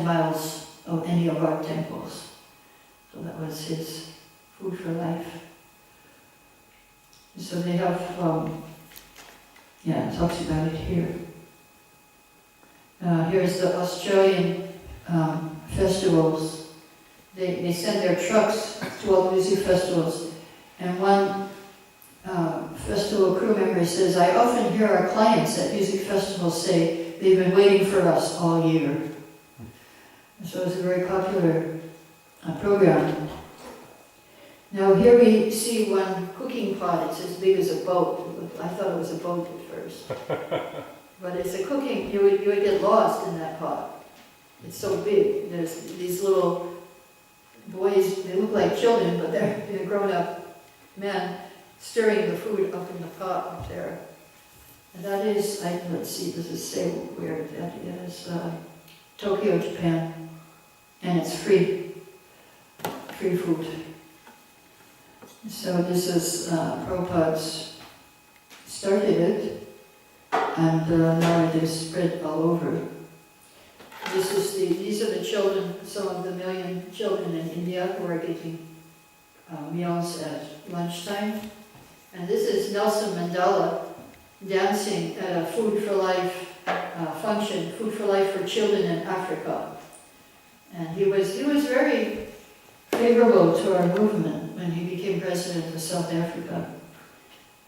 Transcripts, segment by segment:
10 miles of any of our temples. So that was his food for life. So they have, it talks about it here. Here's the Australian festivals. They send their trucks to all the music festivals. And one festival crew member says, I often hear our clients at music festivals say, they've been waiting for us all year. And so it's a very popular program. Now here we see one cooking pot. It's as big as a boat. I thought it was a boat at first. But it's a cooking, you would get lost in that pot. It's so big. There's these little boys, they look like children, but they're grown-up men stirring the food up in the pot up there. And that is, let's see, does it say where that is? Tokyo, Japan. And it's free food. So this is, Prabhupada's started it, and now it is spread all over. These are the children, some of the million children in India who are getting meals at lunchtime. And this is Nelson Mandela dancing at a Food for Life function, Food for Life for Children in Africa. And he was very favorable to our movement when he became president of South Africa.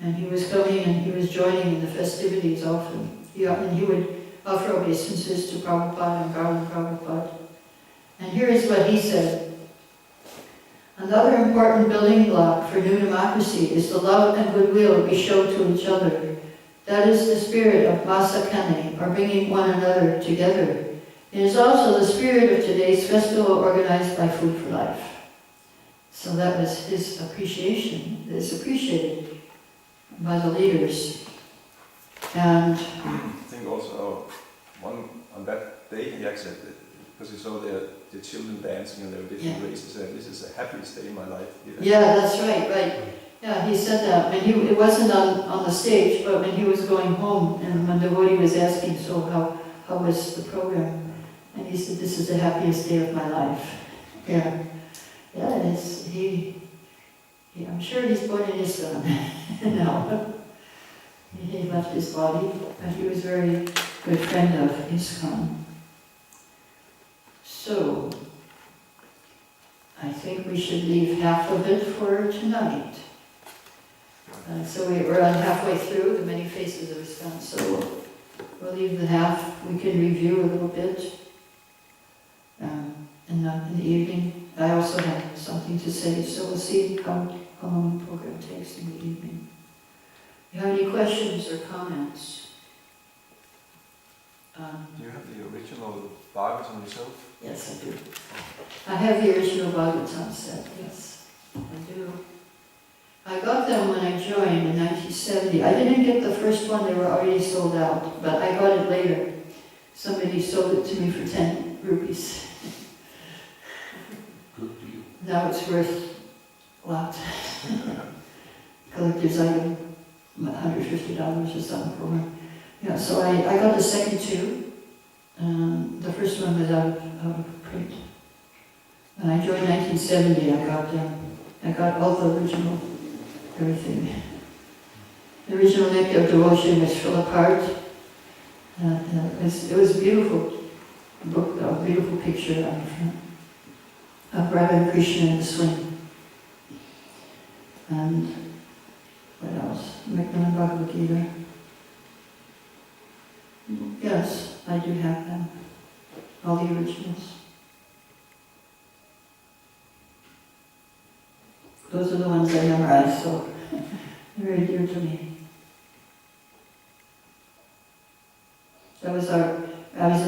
And he was coming and he was joining in the festivities often. And he would offer obeisances to Prabhupada and Garland Prabhupada. And here is what he said. Another important building block for new democracy is the love and goodwill we show to each other. That is the spirit of Masakane, or bringing one another together. It is also the spirit of today's festival organized by Food for Life. So that was his appreciation. It is appreciated by the leaders. And I think also on that day he accepted, because he saw the children dancing and there were different races, and this is the happiest day in my life. Yeah, that's right. Yeah, he said that. And it wasn't on the stage, but when he was going home, and when the devotee was asking, so how was the program? And he said, this is the happiest day of my life. Yeah, it is. I'm sure he's born in ISKCON now. He left his body, but he was a very good friend of ISKCON. So, I think we should leave half of it for tonight. So we're on halfway through the many faces of ISKCON, so we'll leave the half. We can review a little bit in the evening. I also have something to say, so we'll see how long the program takes in the evening. Do you have any questions or comments? Do you have the original Bhagavatam yourself? Yes, I do. I have the original Bhagavatam set, yes, I do. I got them when I joined in 1970. I didn't get the first one, they were already sold out, but I got it later. Somebody sold it to me for 10 rupees. Good deal. Now it's worth a lot. Collector's item, $150 or something for one. Yeah, so I got the second two. The first one was out of print. When I joined 1970, I got all the original, everything. The original Nectar of Devotion was full apart. It was a beautiful book, a beautiful picture on the front of Radha and Krishna in the swing. And what else? Macmillan Bhagavad Gita. Yes, I do have them. All the originals. Those are the ones I memorized, so they're very dear to me. I was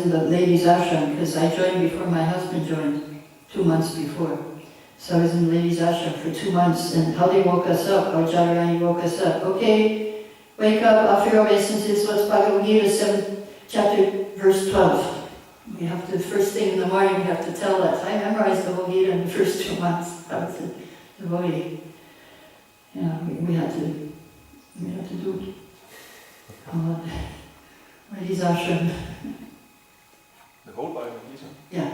in the ladies' ashram because I joined before my husband joined, 2 months before. So I was in the ladies' ashram for 2 months, and Hali woke us up, or Narayani woke us up. Okay, wake up, offer your obeisances, what's Bhagavad Gita, 7th chapter, verse 12. We have to, first thing in the morning, we have to tell that. I memorized the whole Gita in the first 2 months. I was a devotee. Yeah, we had to do it. Ladies' ashram. The whole Bhagavad Gita? Yeah.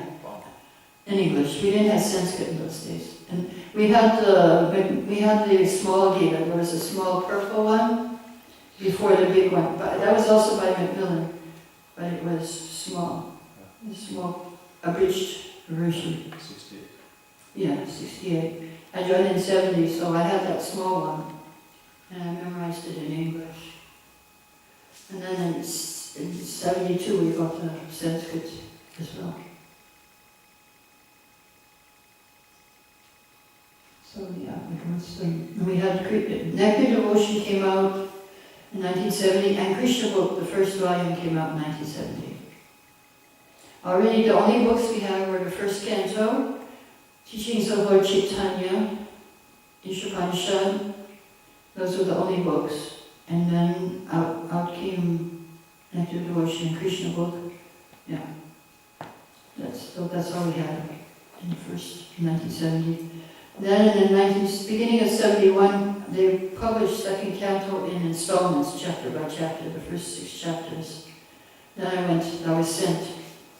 in English. We didn't have Sanskrit in those days. And we had the small Gita. There was a small purple one before the big one. But that was also by Macmillan, but it was small. A small, abridged version. 68. Yeah, 68. I joined in 70, so I had that small one, and I memorized it in English. And then in 72, we got the Sanskrit as well. So yeah, it was, we had Nectar Devotion came out in 1970, and Krishna Book, the first volume, came out in 1970. Already the only books we had were the first canto, Teachings of Lord Chaitanya, Ishopanishad. Those were the only books. And then out came Nectar Devotion and Krishna Book. Yeah. That's all we had in the first, in 1970. Then in the beginning of 71, they published second canto in installments, chapter by chapter, the first 6 chapters. Then I was sent.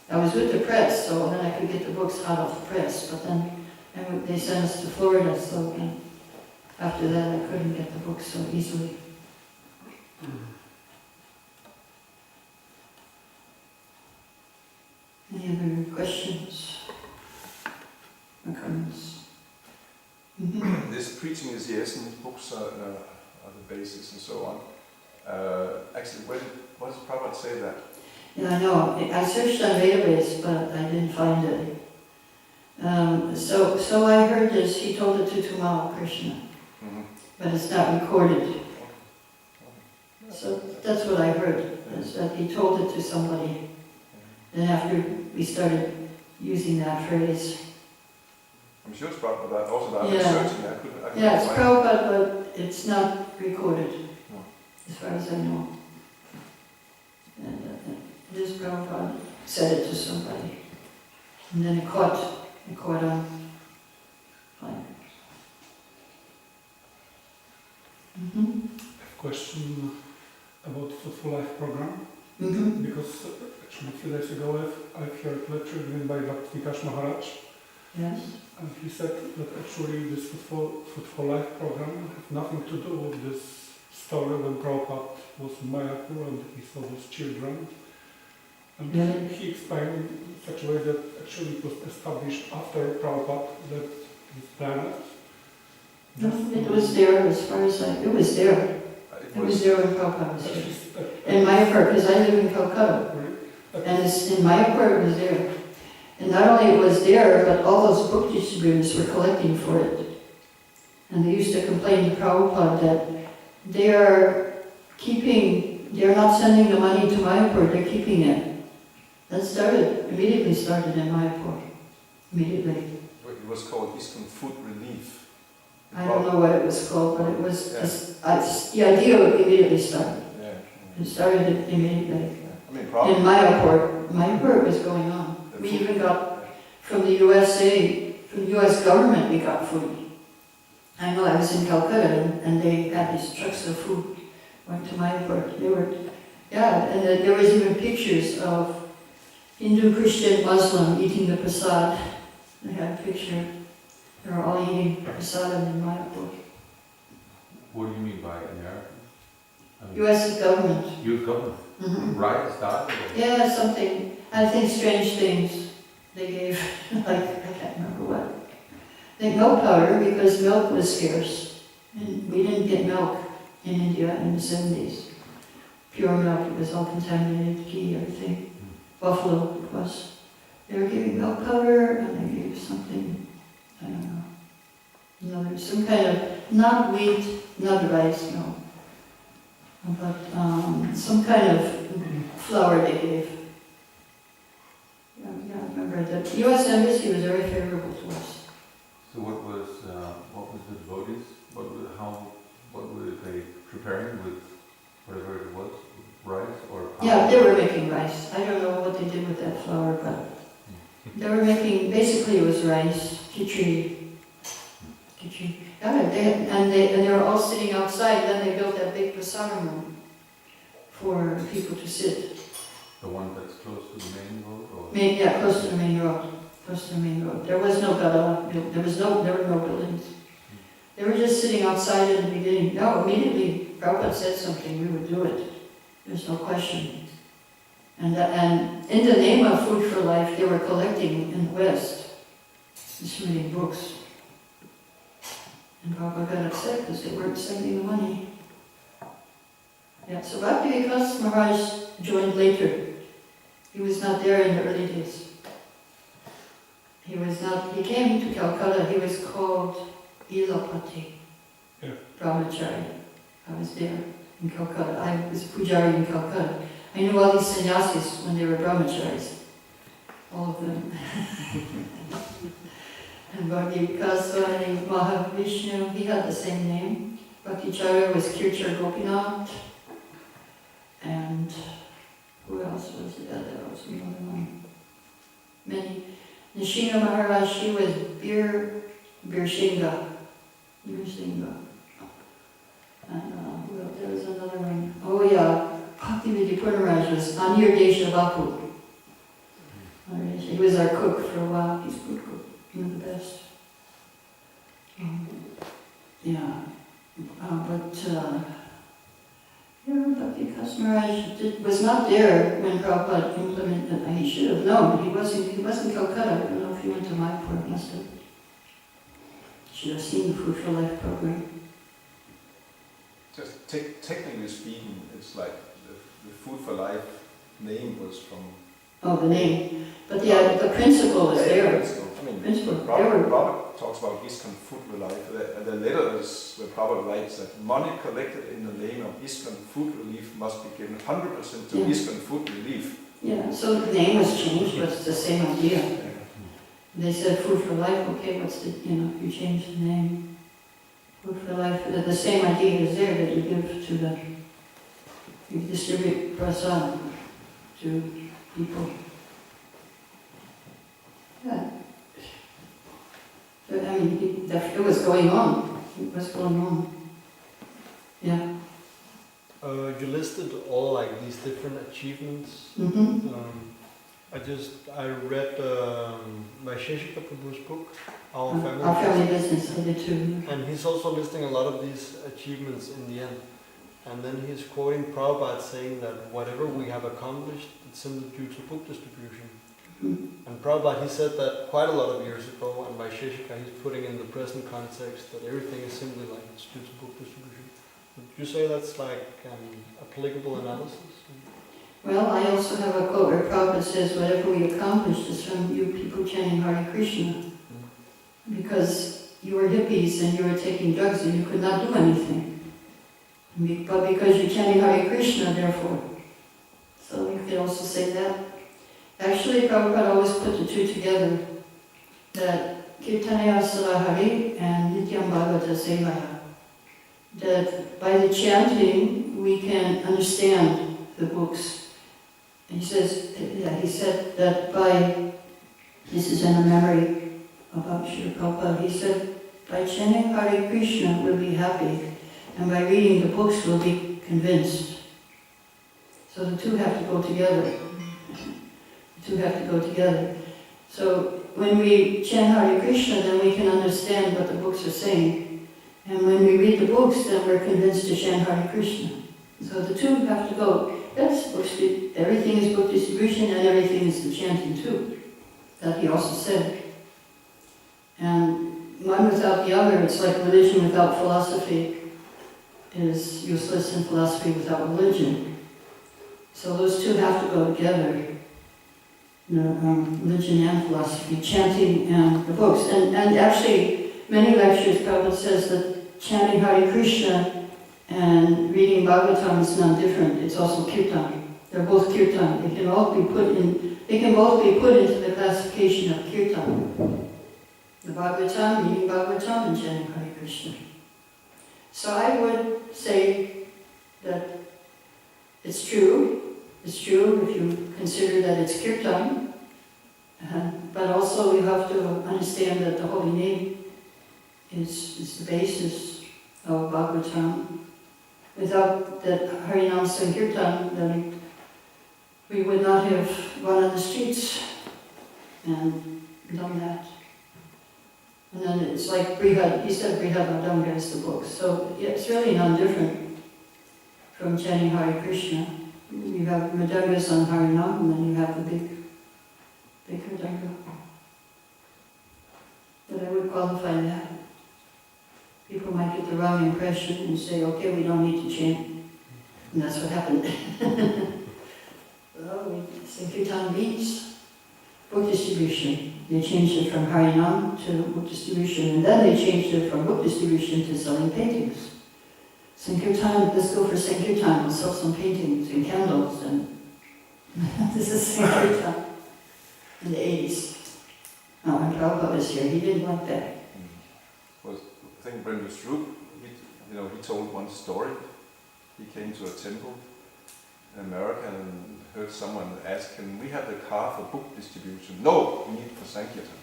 I was with the press, so then I could get the books out of the press, but then they sent us to Florida, so after that I couldn't get the books so easily. Any other questions or comments? This preaching is the essence, books are the basis and so on. Actually, what does Prabhupada say that? Yeah, I know. I searched on database, but I didn't find it. So I heard this, he told it to Tumala Krishna, but it's not recorded. So that's what I heard, is that he told it to somebody. Then after we started using that phrase. I'm sure it's Prabhupada, also that Yeah. researching, I couldn't Yeah, it's find it. Prabhupada, but it's not recorded, No. as far as I know. And this Prabhupada said it to somebody. And then it caught on fire. I have a question about Fruitful Life program, because actually a few days ago I've heard a lecture given by Bhakti Vikash Maharaj, Yes. and he said that actually this Fruitful Life program has nothing to do with this story when Prabhupada was in Mayapur and he saw those children. And Really? he explained in such a way that actually it was established after Prabhupada left this planet. No, it was there as far as it was there. It was there when Prabhupada was here. In Mayapur, because I live in Calcutta. And in Mayapur it was there. And not only it was there, but all those book distributors were collecting for it. And they used to complain to Prabhupada that they're not sending the money to Mayapur, they're keeping it. That immediately started in Mayapur. Immediately. It was called ISKCON Food Relief. I don't know what it was called, but it was the idea immediately started. Yeah. It started immediately. I mean, In Mayapur it was going on. We even got from the USA, from the US government, we got food. I know I was in Calcutta and they had these trucks of food went to Mayapur. And there was even pictures of Hindu, Christian, Muslim eating the prasad. They had a picture. They were all eating prasadam in Mayapur. What do you mean by American? US government. Youth government? Right, started? Yeah, something. I think strange things they gave. Like, I can't remember what. I think milk powder, because milk was scarce. And we didn't get milk in India in the 70s. Pure milk, it was all contaminated, ghee, everything. Buffalo it was. They were giving milk powder and they gave something, I don't know. Another, some kind of, not wheat, not rice, no. But some kind of flour they gave. Yeah, I remember that. The US Embassy was very favorable to us. So what was the devotees? What were they preparing with whatever it was? Rice or powder? Yeah, they were making rice. I don't know what they did with that flour, but they were making, basically it was rice, khichdi. Yeah, and they were all sitting outside. Then they built that big prasadam room for people to sit. The one that's close to the main road? Or? Yeah, close to the main road. across the main road. There was no gada, there were no buildings. They were just sitting outside in the beginning. No, immediately Prabhupada said something, we would do it. There's no question. And in the name of Food for Life, they were collecting in the West, distributing books. And Prabhupada got upset because they weren't sending the money. Yeah, so Bhakti Vikas Maharaj joined later. He was not there in the early days. He came to Calcutta, he was called Ilapati, Brahmachari. I was there in Calcutta. I was Pujari in Calcutta. I knew all these sannyasis when they were brahmacharis. All of them. And Bhakti Vikaswami Mahavishnu, he had the same name. Bhakticharya was Kirchar Gopinath. And who else was there? There was another one. Many. Nishina Maharaj, she was Birshinga. And well, there was another one. Oh yeah, Bhakti Vidyapurnaraj was Anir Desha Vapu. He was our cook for a while. He's a good cook, one of the best. Bhakti Vikas Maharaj was not there when Prabhupada implemented. He should have known. He was in Calcutta. I don't know if he went to Mayapur. Must have. Should have seen the Food for Life program. Just technically speaking, it's like the Food for Life name was from... Oh, the name. But the principle is there. I mean, Principle. Robert talks about ISKCON Food for Life. The letters where Prabhupada writes that money collected in the name of ISKCON Food Relief must be given 100% to ISKCON Food Relief. Yeah, so the name was changed, but it's the same idea. They said Food for Life, okay, you change the name. Food for Life, the same idea is there that you distribute prasad to people. Yeah. But, I mean, it was going on. It was going on. Yeah. You listed all like these different achievements. Mm-hmm. I read Vaisheshika Prabhu's book, Our Family. Our Family Business, I did too. And he's also listing a lot of these achievements in the end. And then he's quoting Prabhupada saying that whatever we have accomplished, it's simply due to book distribution. Mm-hmm. And Prabhupada, he said that quite a lot of years ago, and Vaisheshika, he's putting in the present context that everything is simply like it's due to book distribution. Would you say that's like applicable analysis? Well, I also have a quote where Prabhupada says, whatever we accomplished is from you people chanting Hare Krishna. Because you were hippies and you were taking drugs and you could not do anything. But because you're chanting Hare Krishna, therefore. So you could also say that. Actually, Prabhupada always put the two together, that Kirtanaya Sarahari and Nityam Bhagavata Sevaya. That by the chanting, we can understand the books. And he said that this is in a memory about Srila Prabhupada, he said, by chanting Hare Krishna, we'll be happy, and by reading the books, we'll be convinced. So the two have to go together. So when we chant Hare Krishna, then we can understand what the books are saying. And when we read the books, then we're convinced to chant Hare Krishna. So the two have to go. Everything is book distribution and everything is the chanting too. That he also said. And one without the other, it's like religion without philosophy is useless and philosophy without religion. So those two have to go together. Religion and philosophy, chanting and the books. And actually, many lectures, Prabhupada says that chanting Hare Krishna and reading Bhagavatam is not different. It's also kirtan. They're both kirtan. They can both be put into the classification of kirtan. The Bhagavatam, reading Bhagavatam, and chanting Hare Krishna. So I would say that it's true. It's true if you consider that it's kirtan. But also you have to understand that the holy name is the basis of Bhagavatam. Without that Harinam Sankirtan, then we would not have run on the streets. And done that. And then it's like Brihad, he said Brihad Madanga is the book. So yeah, it's really not different from chanting Hare Krishna. You have Madangas on Harinam, and then you have the big Madanga. But I would qualify that. People might get the wrong impression and say, okay, we don't need to chant. And that's what happened. Well, Sankirtan means book distribution. They changed it from Harinam to book distribution, and then they changed it from book distribution to selling paintings. Sankirtan, let's go for Sankirtan, we'll sell some paintings and candles, and this is Sankirtan in the 80s. Now, when Prabhupada was here, he didn't like that. Well, I think Brenda Stroop, he told one story. He came to a temple in America and heard someone ask, can we have the car for book distribution? No, we need it for Sankirtan.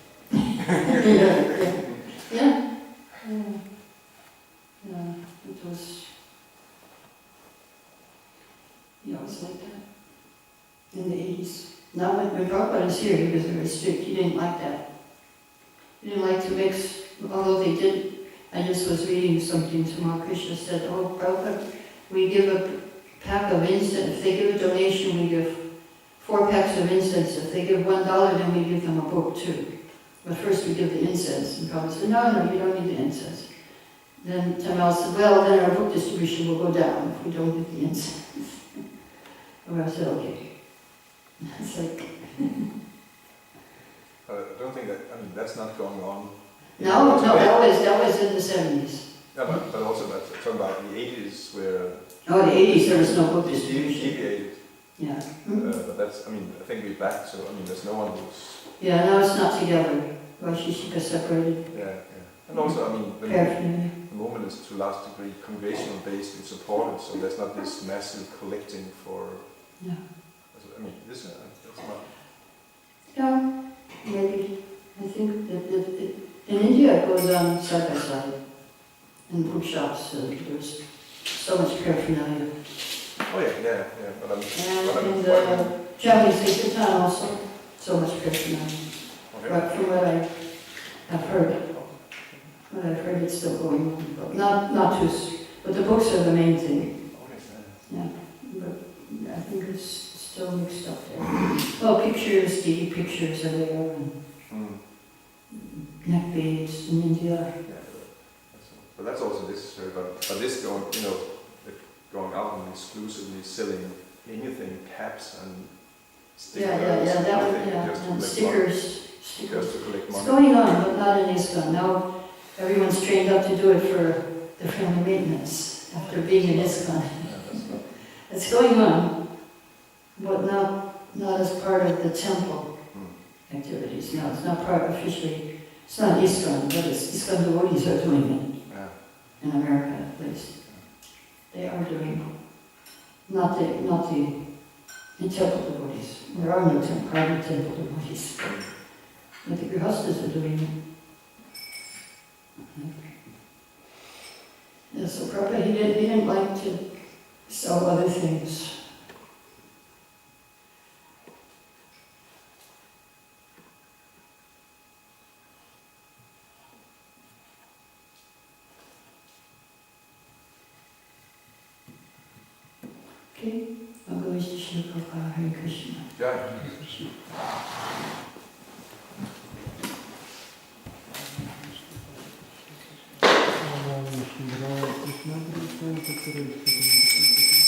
Yeah. It was, it was like that in the 80s. Now when Prabhupada was here, he was very strict. He didn't like that. He didn't like to mix, although they did. I just was reading something, Tamal Krishna said, oh, Prabhupada, we give a pack of incense. If they give a donation, we give 4 packs of incense. If they give $1, then we give them a book too. But first we give the incense. And Prabhupada said, no, you don't need the incense. Then Tamal said, well, then our book distribution will go down if we don't give the incense. And I said, okay. It's like, I don't think that, that's not going on. no, that was in the 70s. Yeah, but also talking about the 80s where Oh, the 80s, there was no book distribution. deviated. Yeah. But that's, I think we're back, so there's no one who's, Yeah, now it's not together. Vaishishika separated. yeah. And also, the Paraphernalia. movement is to a large degree congregational based and supported, so there's not this massive collecting for, Yeah. this, that's not, Yeah, maybe. I think that in India it goes on side by side. In bookshops, there's so much paraphernalia. oh yeah, but And in the Japanese Sankirtan also, so much paraphernalia. okay. But from what I have heard, it's still going on. But not too, but the books are the main thing. Yeah, but I think it's still mixed up there. Well, pictures, DD pictures are there, and neck beads in India. But that's also necessary. But this going out and exclusively selling anything, caps and stickers, And stickers. just to collect It's money. going on, but not in ISKCON. Now everyone's trained up to do it for the family maintenance after being in ISKCON. It's going on, but not as part of the temple activities. No, it's not part officially. It's not ISKCON, but it's ISKCON devotees are doing it. In America, at least. They are doing it. Not the temple devotees. There are no private temple devotees. But the grihastas are doing it. Yeah, so Prabhupada, he didn't like to sell other things. Okay, I'll go to Shri Prabhupada, Hare Krishna. Krishna, Krishna, Krishna, Krishna, Krishna,